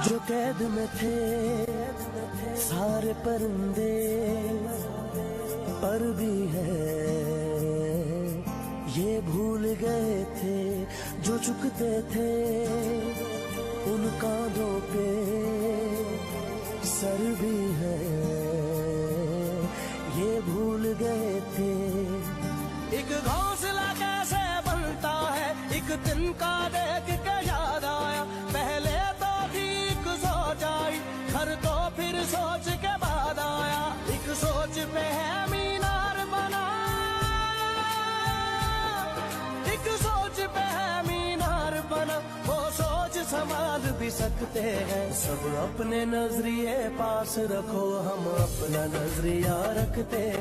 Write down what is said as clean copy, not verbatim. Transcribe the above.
जो कैद में थे सारे परिंदे, पर भी है ये भूल गए थे जो झुकते थे उन कांधों पे सर भी है, ये भूल गए थे। एक घोंसला कैसे बनता है एक दिन का देख के याद आया, पहले तो ठीक सोच आई घर तो फिर सोच के बाद आया। एक सोच पे है मीनार बना, एक सोच पे है मीनार बना, वो सोच संभाल भी सकते हैं। सब अपने नजरिए पास रखो, हम अपना नजरिया रखते हैं।